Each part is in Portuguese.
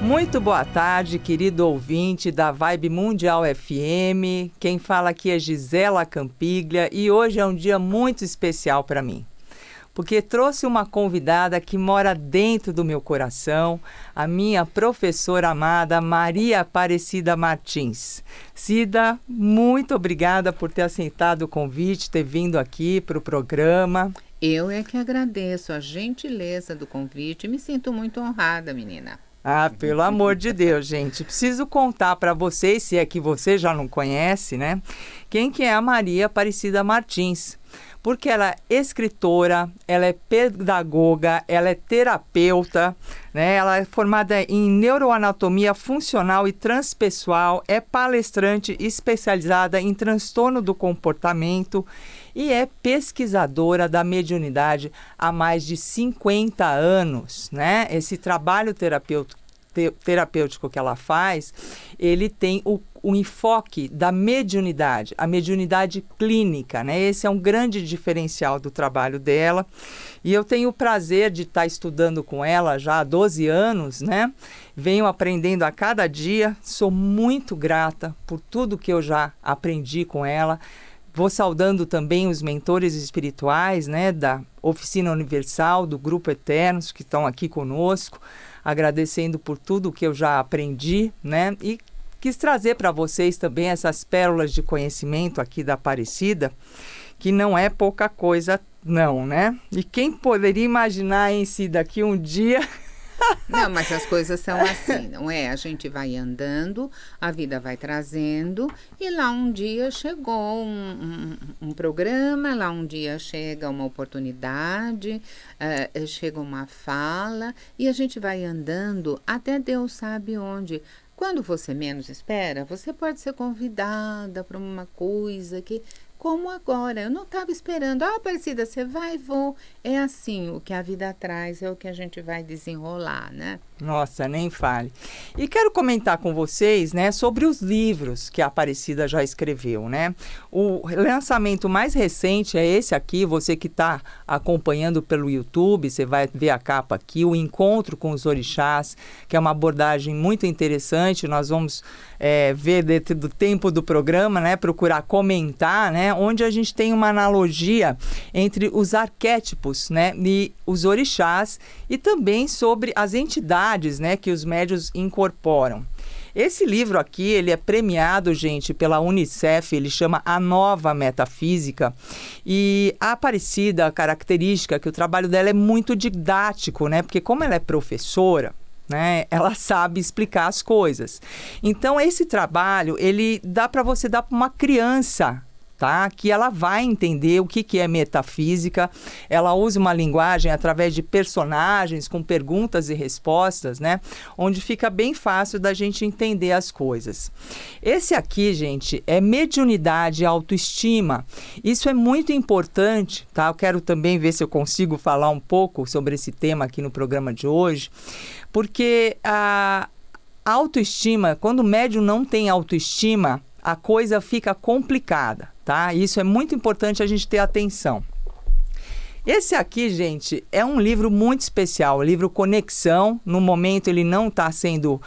Muito boa tarde, querido ouvinte da Vibe Mundial FM. Quem fala aqui é Gisela Campiglia e hoje é um dia muito especial para mim, porque trouxe uma convidada que mora dentro do meu coração, a minha professora amada Maria Aparecida Martins. Cida, muito obrigada por ter aceitado o convite, ter vindo aqui para o programa. Eu é que agradeço a gentileza do convite e me sinto muito honrada, menina. Ah, pelo amor de Deus, gente. Preciso contar para vocês, se é que você já não conhece, né? Quem que é a Maria Aparecida Martins. Porque ela é escritora, ela é pedagoga, ela é terapeuta, né? Ela é formada em neuroanatomia funcional e transpessoal, é palestrante especializada em transtorno do comportamento e é pesquisadora da mediunidade há mais de 50 anos, né? Esse trabalho terapêutico que ela faz, ele tem o enfoque da mediunidade, a mediunidade clínica, né? Esse é um grande diferencial do trabalho dela. E eu tenho o prazer de estar estudando com ela já há 12 anos, né? Venho aprendendo a cada dia, sou muito grata por tudo que eu já aprendi com ela. Vou saudando também os mentores espirituais, né, da Oficina Universal, do Grupo Eternos, que estão aqui conosco, agradecendo por tudo que eu já aprendi, né, e quis trazer para vocês também essas pérolas de conhecimento aqui da Aparecida, que não é pouca coisa não, né? E quem poderia imaginar em si daqui um dia... Não, mas as coisas são assim, não é? A gente vai andando, a vida vai trazendo, e lá um dia chegou um programa, lá um dia chega uma oportunidade, chega uma fala, e a gente vai andando até Deus sabe onde. Quando você menos espera, você pode ser convidada para uma coisa que... Como agora, eu não estava esperando. Ah, Aparecida, você vai, vou. É assim, o que a vida traz é o que a gente vai desenrolar, né? Nossa, nem fale. E quero comentar com vocês, né, sobre os livros que a Aparecida já escreveu, né? O lançamento mais recente é esse aqui, você que está acompanhando pelo YouTube, você vai ver a capa aqui, o Encontro com os Orixás, que é uma abordagem muito interessante. Nós vamos ver dentro do tempo do programa, né, procurar comentar, né, onde a gente tem uma analogia entre os arquétipos, né, e os orixás e também sobre as entidades, né, que os médiuns incorporam. Esse livro aqui, ele é premiado, gente, pela Unicef, ele chama A Nova Metafísica, e a Aparecida, a característica que o trabalho dela é muito didático, né, porque como ela é professora, né, ela sabe explicar as coisas. Então, esse trabalho, ele dá para você dar para uma criança, tá? Que ela vai entender o que é metafísica. Ela usa uma linguagem através de personagens com perguntas e respostas, né? Onde fica bem fácil da gente entender as coisas. Esse aqui, gente, é mediunidade e autoestima. Isso é muito importante, tá? Eu quero também ver se eu consigo falar um pouco sobre esse tema aqui no programa de hoje, porque a autoestima, quando o médium não tem autoestima, a coisa fica complicada, tá? Isso é muito importante a gente ter atenção. Esse aqui, gente, é um livro muito especial, o livro Conexão. No momento ele não está sendo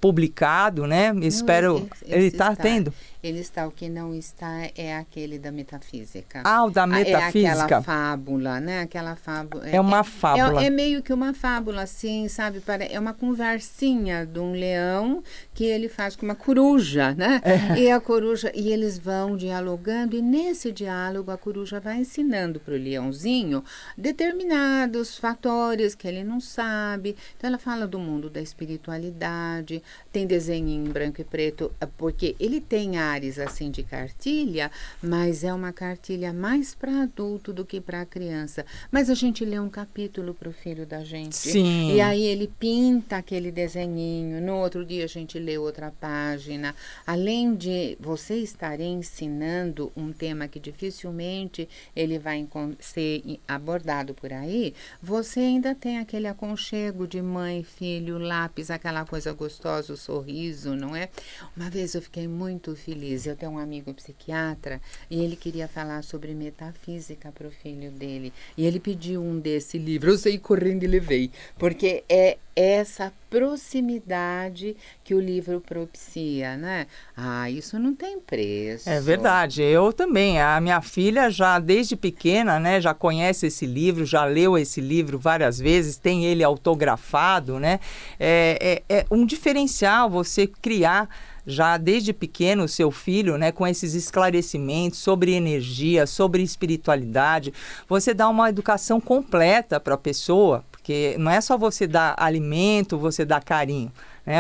publicado, né? Espero... Ele está tendo? Ele está, o que não está é aquele da metafísica. Ah, o da metafísica. É aquela fábula, né? Aquela fábula. É uma fábula. É meio que uma fábula, assim, sabe? É uma conversinha de um leão que ele faz com uma coruja, né? E a coruja, e eles vão dialogando, e nesse diálogo a coruja vai ensinando para o leãozinho determinados fatores que ele não sabe. Então ela fala do mundo da espiritualidade, tem desenho em branco e preto, porque ele tem ares assim de cartilha, mas é uma cartilha mais para adulto do que para criança. Mas a gente lê um capítulo para o filho da gente. Sim. E aí ele pinta aquele desenhinho, no outro dia a gente lê outra página. Além de você estar ensinando um tema que dificilmente ele vai ser abordado por aí, você ainda tem aquele aconchego de mãe, filho, lápis, aquela coisa gostosa, o sorriso, não é? Uma vez eu fiquei muito feliz feliz. Eu tenho um amigo psiquiatra e ele queria falar sobre metafísica para o filho dele. E ele pediu um desse livro. Eu saí correndo e levei, porque é essa proximidade que o livro propicia, né? Ah, isso não tem preço. É verdade, eu também. A minha filha já desde pequena, né, já conhece esse livro, já leu esse livro várias vezes, tem ele autografado, né? É um diferencial você criar já desde pequeno o seu filho, né, com esses esclarecimentos sobre energia, sobre espiritualidade. Você dá uma educação completa para a pessoa, porque não é só você dar alimento, você dar carinho.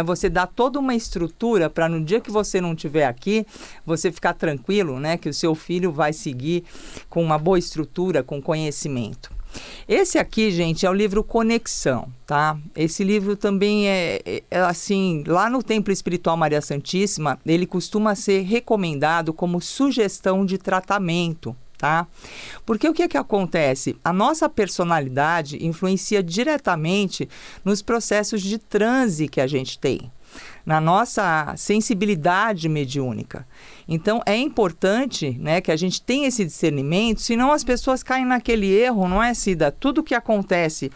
Você dá toda uma estrutura para no dia que você não estiver aqui, você ficar tranquilo, né, que o seu filho vai seguir com uma boa estrutura, com conhecimento. Esse aqui, gente, é o livro Conexão, tá? Esse livro também é assim, lá no Templo Espiritual Maria Santíssima, ele costuma ser recomendado como sugestão de tratamento, tá? Porque o que acontece? A nossa personalidade influencia diretamente nos processos de transe que a gente tem, na nossa sensibilidade mediúnica. Então, é importante, né, que a gente tenha esse discernimento, senão as pessoas caem naquele erro, não é, Cida? Tudo que acontece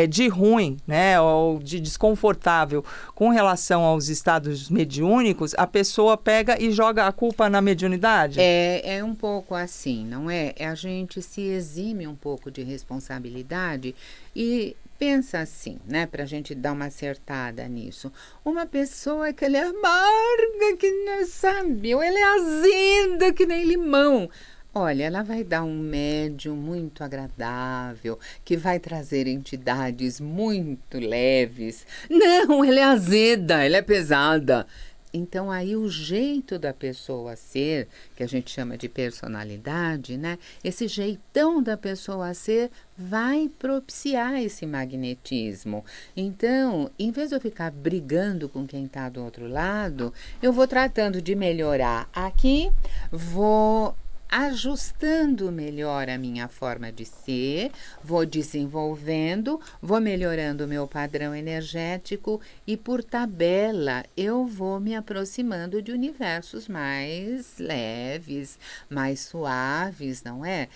de ruim, né, ou de desconfortável com relação aos estados mediúnicos, a pessoa pega e joga a culpa na mediunidade? É um pouco assim, não é? A gente se exime um pouco de responsabilidade e pensa assim, né, para a gente dar uma acertada nisso. Uma pessoa que ela é amarga, que não sabe, ou ela é azeda, que nem limão. Olha, ela vai dar um médium muito agradável, que vai trazer entidades muito leves. Não, ela é azeda, ela é pesada. Então, aí o jeito da pessoa ser, que a gente chama de personalidade, né? Esse jeitão da pessoa ser vai propiciar esse magnetismo. Então, em vez de eu ficar brigando com quem está do outro lado, eu vou tratando de melhorar aqui, vou ajustando melhor a minha forma de ser, vou desenvolvendo, vou melhorando o meu padrão energético e, por tabela, eu vou me aproximando de universos mais leves, mais suaves, não é?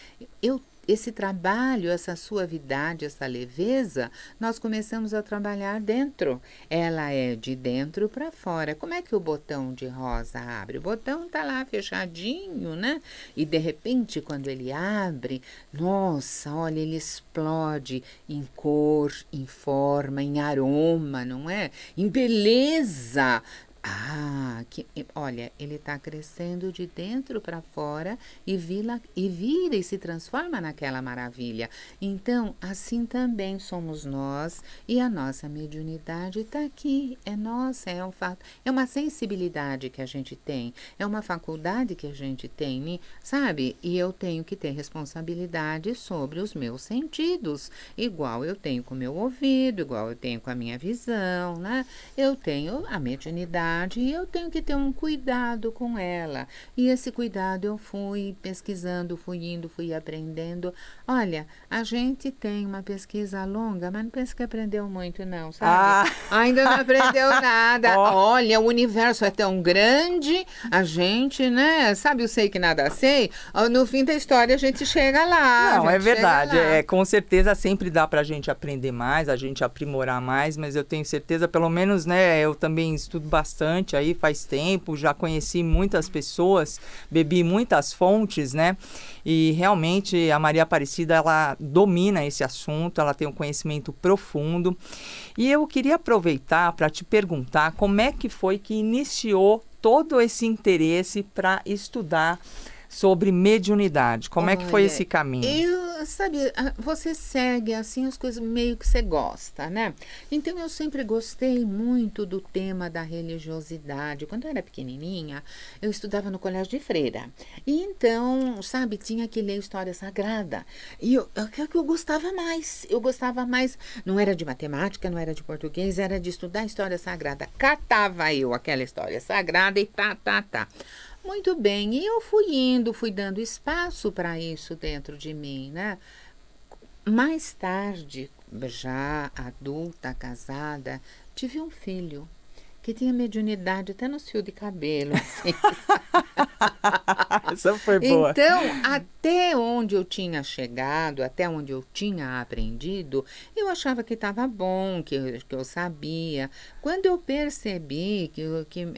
Esse trabalho, essa suavidade, essa leveza, nós começamos a trabalhar dentro. Ela é de dentro para fora. Como é que o botão de rosa abre? O botão está lá fechadinho, né? E de repente, quando ele abre, nossa, olha, ele explode em cor, em forma, em aroma, não é? Em beleza. Olha, ele está crescendo de dentro para fora e vira e se transforma naquela maravilha. Então, assim também somos nós e a nossa mediunidade está aqui, é nossa, é um fato, é uma sensibilidade que a gente tem, é uma faculdade que a gente tem, sabe? E eu tenho que ter responsabilidade sobre os meus sentidos, igual eu tenho com o meu ouvido, igual eu tenho com a minha visão, né? Eu tenho a mediunidade e eu tenho que ter um cuidado com ela. E esse cuidado eu fui pesquisando, fui aprendendo. Olha, a gente tem uma pesquisa longa, mas não pensa que aprendeu muito não, sabe? Ainda não aprendeu nada. Olha, o universo é tão grande, a gente, né? Sabe, eu sei que nada sei. No fim da história a gente chega lá. Não, é verdade. Com certeza sempre dá pra gente aprender mais, a gente aprimorar mais, mas eu tenho certeza, pelo menos, né, eu também estudo bastante aí faz tempo, já conheci muitas pessoas, bebi muitas fontes, né? E realmente a Maria Aparecida, ela domina esse assunto, ela tem um conhecimento profundo. E eu queria aproveitar para te perguntar como é que foi que iniciou todo esse interesse para estudar sobre mediunidade. Como é que foi esse caminho? Sabe, você segue assim as coisas meio que você gosta, né? Então eu sempre gostei muito do tema da religiosidade. Quando eu era pequenininha, eu estudava no colégio de freira. E então, sabe, tinha que ler história sagrada. E eu gostava mais. Eu gostava mais, não era de matemática, não era de português, era de estudar história sagrada. Catava eu aquela história sagrada e tá. Muito bem, e eu fui dando espaço para isso dentro de mim, né? Mais tarde, já adulta, casada, tive um filho. que tinha mediunidade até nos fios de cabelo, assim. Essa foi boa. Então, até onde eu tinha chegado, até onde eu tinha aprendido, eu achava que estava bom, que eu sabia. Quando eu percebi que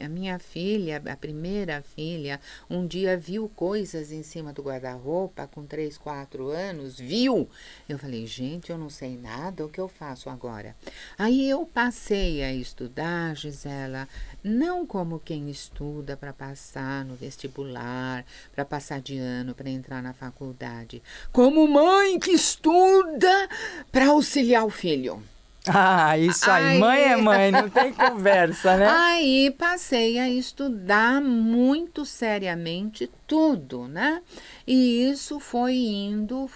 a minha filha, a primeira filha, um dia viu coisas em cima do guarda-roupa, com 3, 4 anos, viu? Eu falei, gente, eu não sei nada, o que eu faço agora? Aí eu passei a estudar, Gisela, não como quem estuda para passar no vestibular, para passar de ano, para entrar na faculdade, como mãe que estuda para auxiliar o filho. Ah, isso aí. Mãe é mãe, não tem conversa, né? Aí passei a estudar muito seriamente tudo, né? E isso foi indo,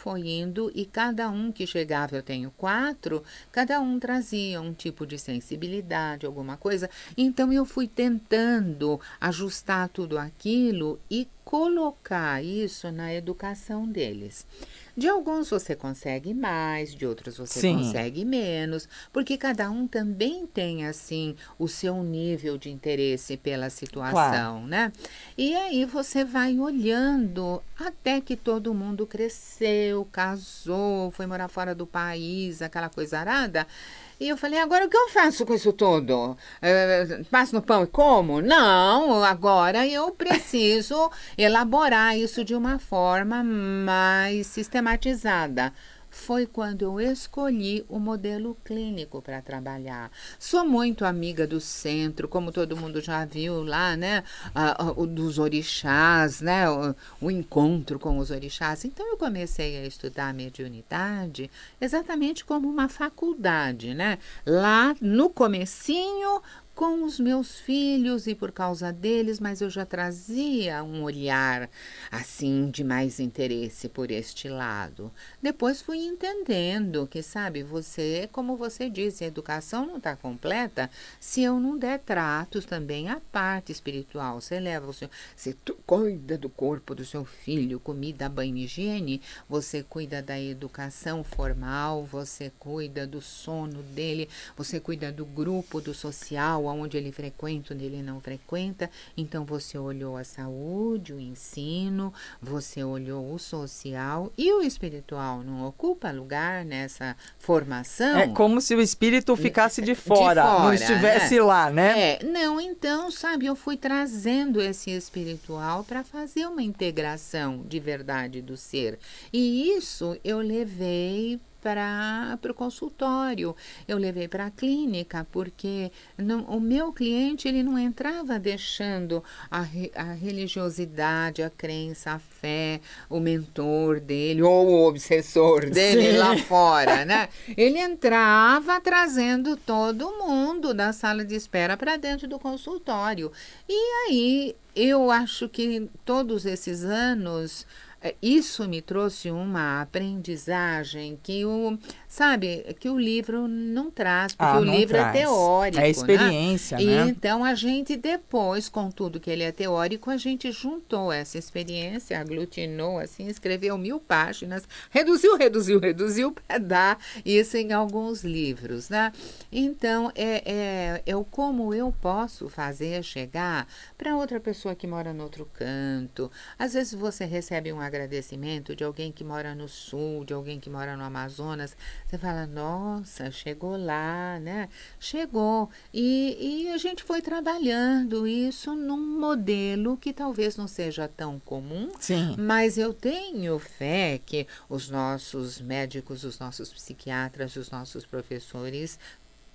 e cada um que chegava, eu tenho 4, cada um trazia um tipo de sensibilidade, alguma coisa. Então eu fui tentando ajustar tudo aquilo e colocar isso na educação deles. De alguns você consegue mais, de outros você Sim. consegue menos, porque cada um também tem, assim, o seu nível de interesse pela situação, né? E aí você vai olhando até que todo mundo cresceu, casou, foi morar fora do país, aquela coisa arada. E eu falei, agora o que eu faço com isso tudo? Passo no pão e como? Não, agora eu preciso elaborar isso de uma forma mais sistematizada. Foi quando eu escolhi o modelo clínico para trabalhar. Sou muito amiga do centro, como todo mundo já viu lá, né? Dos orixás, né? O encontro com os orixás. Então, eu comecei a estudar mediunidade exatamente como uma faculdade, né? Lá no comecinho, com os meus filhos e por causa deles, mas eu já trazia um olhar assim de mais interesse por este lado. Depois fui entendendo que, sabe, como você disse, a educação não está completa se eu não der tratos também à parte espiritual. Você leva o seu, você cuida do corpo do seu filho, comida, banho e higiene, você cuida da educação formal, você cuida do sono dele, você cuida do grupo, do social, onde ele frequenta, onde ele não frequenta. Então você olhou a saúde, o ensino, você olhou o social e o espiritual não ocupa lugar nessa formação. É como se o espírito ficasse de fora, não estivesse lá, né? Não, então, sabe, eu fui trazendo esse espiritual para fazer uma integração de verdade do ser. E isso eu levei para o consultório, eu levei para a clínica, porque o meu cliente ele não entrava deixando a religiosidade, a crença, a fé, o mentor dele ou o obsessor dele lá fora, né? Ele entrava trazendo todo mundo da sala de espera para dentro do consultório. E aí eu acho que todos esses anos isso me trouxe uma aprendizagem que que o livro não traz, porque o livro é teórico. É experiência, né? E então a gente depois, com tudo que ele é teórico, a gente juntou essa experiência, aglutinou, assim, escreveu 1000 páginas, reduziu para dar isso em alguns livros, né? Então, como eu posso fazer chegar para outra pessoa que mora no outro canto. Às vezes você recebe um agradecimento de alguém que mora no sul, de alguém que mora no Amazonas. Você fala, nossa, chegou lá, né? Chegou. E a gente foi trabalhando isso num modelo que talvez não seja tão comum. Sim. Mas eu tenho fé que os nossos médicos, os nossos psiquiatras, os nossos professores,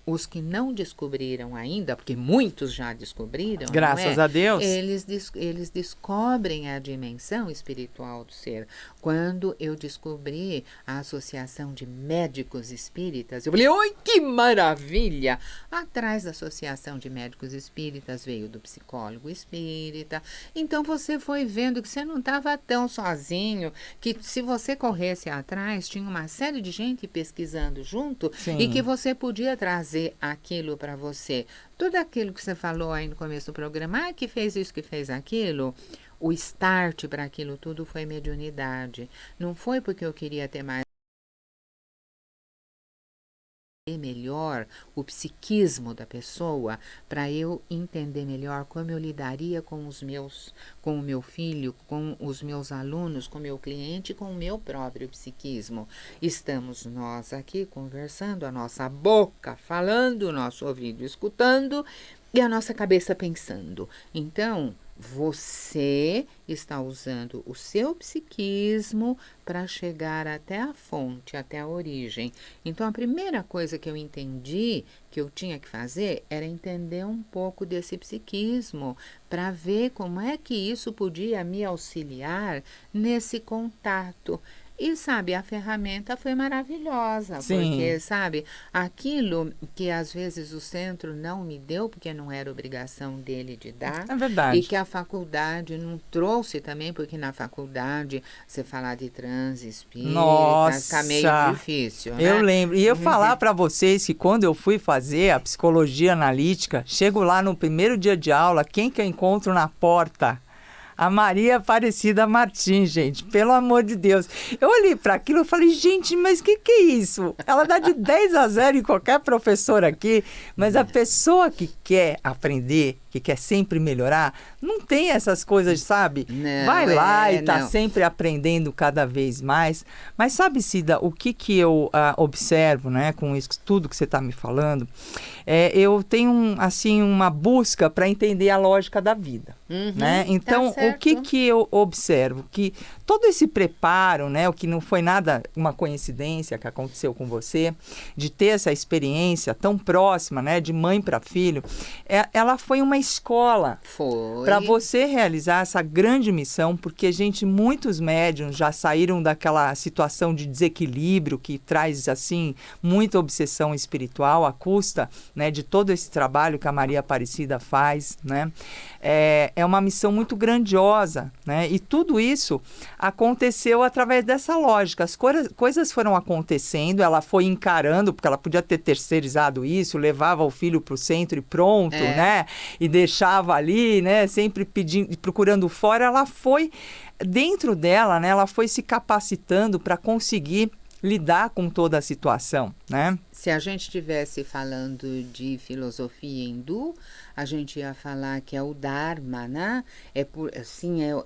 os que não descobriram ainda, porque muitos já descobriram, graças a Deus, eles descobrem a dimensão espiritual do ser. Quando eu descobri a Associação de Médicos Espíritas, eu falei, oi, que maravilha! Atrás da Associação de Médicos Espíritas veio do psicólogo espírita. Então você foi vendo que você não estava tão sozinho, que se você corresse atrás, tinha uma série de gente pesquisando junto. Sim. E que você podia trazer aquilo para você. Tudo aquilo que você falou aí no começo do programa, que fez isso, que fez aquilo, o start para aquilo tudo foi mediunidade. Não foi porque eu queria ter mais entender melhor o psiquismo da pessoa, para eu entender melhor como eu lidaria com o meu filho, com os meus alunos, com o meu cliente, com o meu próprio psiquismo. Estamos nós aqui conversando, a nossa boca falando, o nosso ouvido escutando e a nossa cabeça pensando. Então, você está usando o seu psiquismo para chegar até a fonte, até a origem. Então, a primeira coisa que eu entendi que eu tinha que fazer era entender um pouco desse psiquismo, para ver como é que isso podia me auxiliar nesse contato. E, sabe, a ferramenta foi maravilhosa, porque, sabe, aquilo que às vezes o centro não me deu, porque não era obrigação dele de dar. É verdade. E que a faculdade não trouxe também, porque na faculdade você falar de transe espírita, fica meio difícil, né? Eu lembro. E eu falar para vocês que quando eu fui fazer a psicologia analítica, chego lá no primeiro dia de aula, quem que eu encontro na porta? A Maria Aparecida Martins, gente, pelo amor de Deus. Eu olhei para aquilo e falei, gente, mas o que é isso? Ela dá de 10-0 em qualquer professor aqui, mas a pessoa que quer aprender, que quer sempre melhorar, não tem essas coisas, sabe? Não, vai lá e está sempre aprendendo cada vez mais. Mas sabe, Cida, o que eu observo, né, com isso tudo que você está me falando, eu tenho, assim, uma busca para entender a lógica da vida. Né? Então, o que eu observo? Que todo esse preparo, né, o que não foi nada uma coincidência que aconteceu com você, de ter essa experiência tão próxima, né, de mãe para filho, ela foi uma escola para você realizar essa grande missão, porque, gente, muitos médiuns já saíram daquela situação de desequilíbrio que traz, assim, muita obsessão espiritual à custa, né, de todo esse trabalho que a Maria Aparecida faz, né? É uma missão muito grandiosa, né? E tudo isso aconteceu através dessa lógica. As coisas foram acontecendo, ela foi encarando, porque ela podia ter terceirizado isso, levava o filho para o centro e pronto, né? E deixava ali, né? Sempre pedindo, procurando fora. Ela foi, dentro dela, né? Ela foi se capacitando para conseguir lidar com toda a situação, né? Se a gente estivesse falando de filosofia hindu, a gente ia falar que é o Dharma, né? É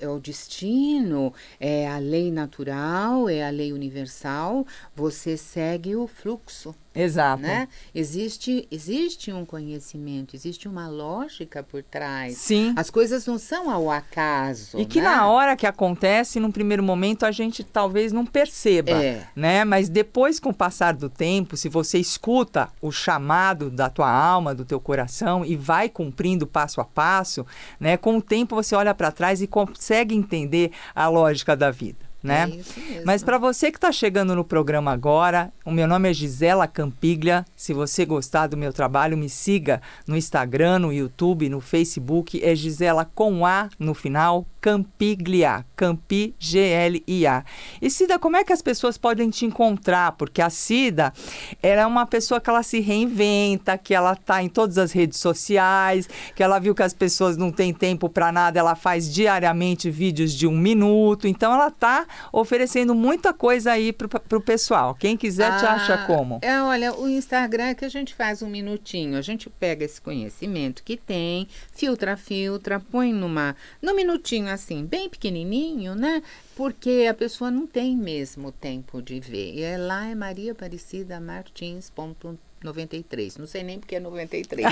o destino, é a lei natural, é a lei universal. Você segue o fluxo. Exato. Né? Existe um conhecimento, existe uma lógica por trás. Sim. As coisas não são ao acaso. E que, né? na hora que acontece, num primeiro momento, a gente talvez não perceba, né? Mas depois, com o passar do tempo, se você escuta o chamado da tua alma, do teu coração e vai cumprindo passo a passo, né? Com o tempo você olha para trás e consegue entender a lógica da vida. Né? É isso mesmo. Mas para você que está chegando no programa agora, o meu nome é Gisela Campiglia. Se você gostar do meu trabalho, me siga no Instagram, no YouTube, no Facebook. É Gisela com A no final, Campiglia, Campi, G-L-I-A. E Cida, como é que as pessoas podem te encontrar? Porque a Cida, ela é uma pessoa que ela se reinventa, que ela está em todas as redes sociais, que ela viu que as pessoas não têm tempo para nada, ela faz diariamente vídeos de 1 minuto. Então, ela está oferecendo muita coisa aí pro pessoal. Quem quiser te acha como? Olha, o Instagram é que a gente faz 1 minutinho. A gente pega esse conhecimento que tem, filtra, põe num minutinho assim, bem pequenininho, né? Porque a pessoa não tem mesmo tempo de ver. E lá é Maria Aparecida Martins. 93, não sei nem porque é 93,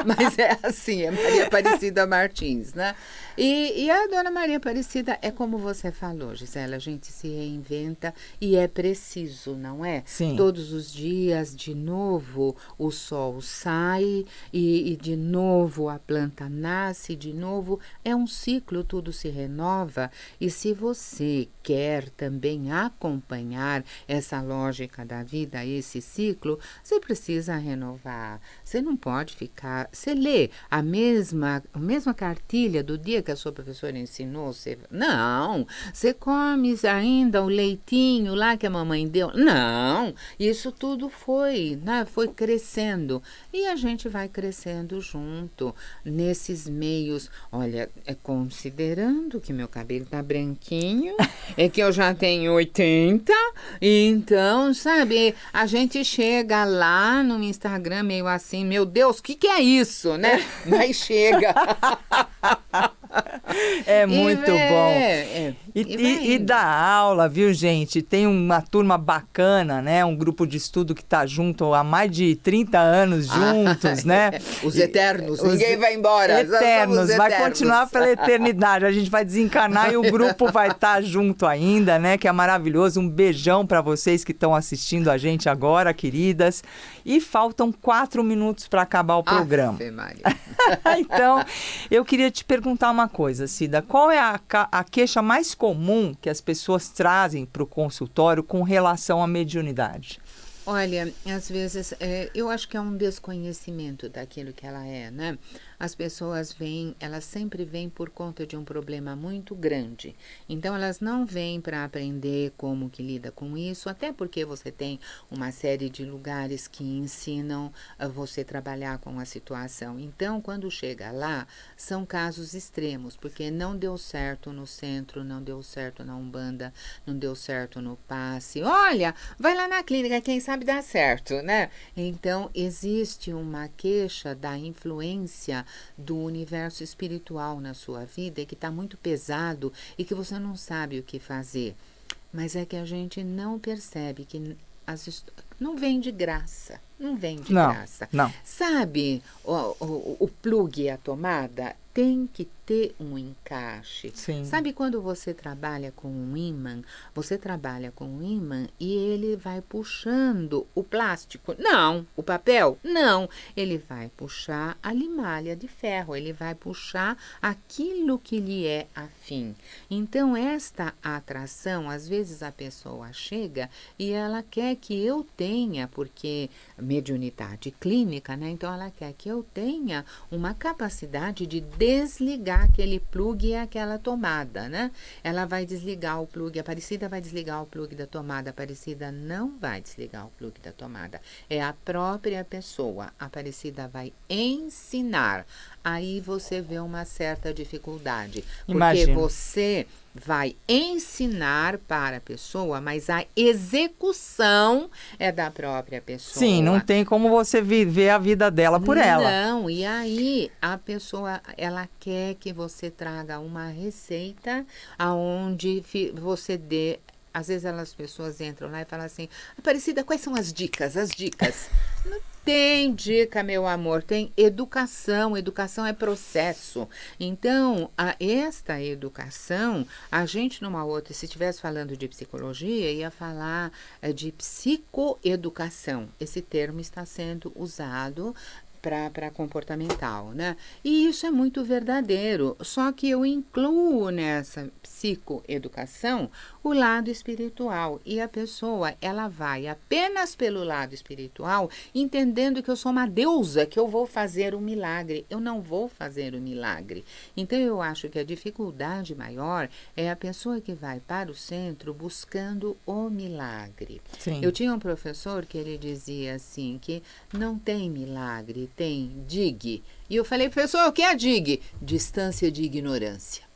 mas é assim, é Maria Aparecida Martins, né? E a dona Maria Aparecida é como você falou, Gisela, a gente se reinventa e é preciso, não é? Sim. Todos os dias, de novo, o sol sai e de novo a planta nasce, de novo, é um ciclo, tudo se renova. E se você quer também acompanhar essa lógica da vida, esse ciclo, você precisa renovar. Você não pode ficar... Você lê a mesma cartilha do dia que a sua professora ensinou? Não! Você come ainda o leitinho lá que a mamãe deu? Não! Isso tudo foi, né? Foi crescendo. E a gente vai crescendo junto nesses meios. Olha, considerando que meu cabelo tá branquinho, é que eu já tenho 80, então, sabe, a gente gente chega lá no Instagram meio assim, meu Deus, o que é isso, né? Mas chega. É muito bom. E dá aula, viu, gente? Tem uma turma bacana, né? Um grupo de estudo que está junto há mais de 30 anos juntos, né? Os eternos, ninguém vai embora. Eternos, vai continuar pela eternidade. A gente vai desencarnar e o grupo vai estar junto ainda, né? Que é maravilhoso. Um beijão para vocês que estão assistindo a gente agora, queridas. E faltam 4 minutos para acabar o programa. Então, eu queria te perguntar uma coisa, Cida. Qual é a queixa mais comum que as pessoas trazem para o consultório com relação à mediunidade? Olha, às vezes, eu acho que é um desconhecimento daquilo que ela é, né? As pessoas vêm, elas sempre vêm por conta de um problema muito grande. Então, elas não vêm para aprender como que lida com isso, até porque você tem uma série de lugares que ensinam a você trabalhar com a situação. Então, quando chega lá, são casos extremos, porque não deu certo no centro, não deu certo na Umbanda, não deu certo no passe. Olha, vai lá na clínica, quem sabe dá certo, né? Então, existe uma queixa da influência do universo espiritual na sua vida e que está muito pesado e que você não sabe o que fazer. Mas é que a gente não percebe que não vem de graça. Não vem de graça. Não. Sabe, o plug e a tomada tem que ter um encaixe. Sim. Sabe quando você trabalha com um ímã? Você trabalha com um ímã e ele vai puxando o plástico. Não. O papel? Não. Ele vai puxar a limalha de ferro. Ele vai puxar aquilo que lhe é afim. Então, esta atração, às vezes a pessoa chega e ela quer que eu tenha, porque mediunidade clínica, né? Então, ela quer que eu tenha uma capacidade de desligar aquele plug e aquela tomada, né? Ela vai desligar o plug, a Aparecida vai desligar o plug da tomada, a Aparecida não vai desligar o plug da tomada. É a própria pessoa. A Aparecida vai ensinar. Aí você vê uma certa dificuldade. Porque você vai ensinar para a pessoa, mas a execução é da própria pessoa. Sim, não tem como você viver a vida dela por ela. Não, e aí a pessoa, ela quer que você traga uma receita aonde você dê. Às vezes as pessoas entram lá e falam assim, Aparecida, quais são as dicas? As dicas. Não tem dica, meu amor, tem educação. Educação é processo. Então, esta educação, a gente numa outra, se estivesse falando de psicologia, ia falar de psicoeducação. Esse termo está sendo usado para comportamental, né? E isso é muito verdadeiro, só que eu incluo nessa psicoeducação o lado espiritual, e a pessoa, ela vai apenas pelo lado espiritual, entendendo que eu sou uma deusa, que eu vou fazer um milagre. Eu não vou fazer um milagre. Então, eu acho que a dificuldade maior é a pessoa que vai para o centro buscando o milagre. Sim. Eu tinha um professor que ele dizia assim, que não tem milagre, tem DIG. E eu falei, professor, o que é DIG? Distância de ignorância.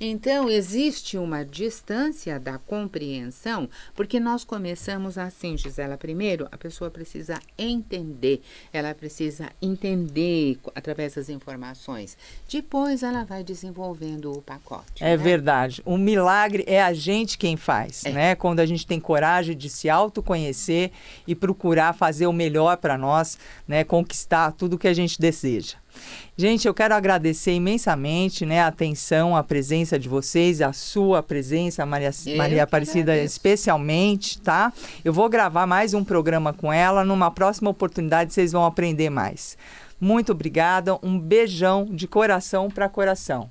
Então, existe uma distância da compreensão, porque nós começamos assim, Gisela. Primeiro, a pessoa precisa entender. Ela precisa entender através das informações. Depois, ela vai desenvolvendo o pacote. É, né? Verdade. O milagre é a gente quem faz, né? Quando a gente tem coragem de se autoconhecer e procurar fazer o melhor para nós, né? Conquistar tudo que a gente deseja. Gente, eu quero agradecer imensamente, né, a atenção, a presença de vocês, a sua presença, Maria Aparecida, especialmente, tá? Eu vou gravar mais um programa com ela, numa próxima oportunidade vocês vão aprender mais. Muito obrigada, um beijão de coração para coração.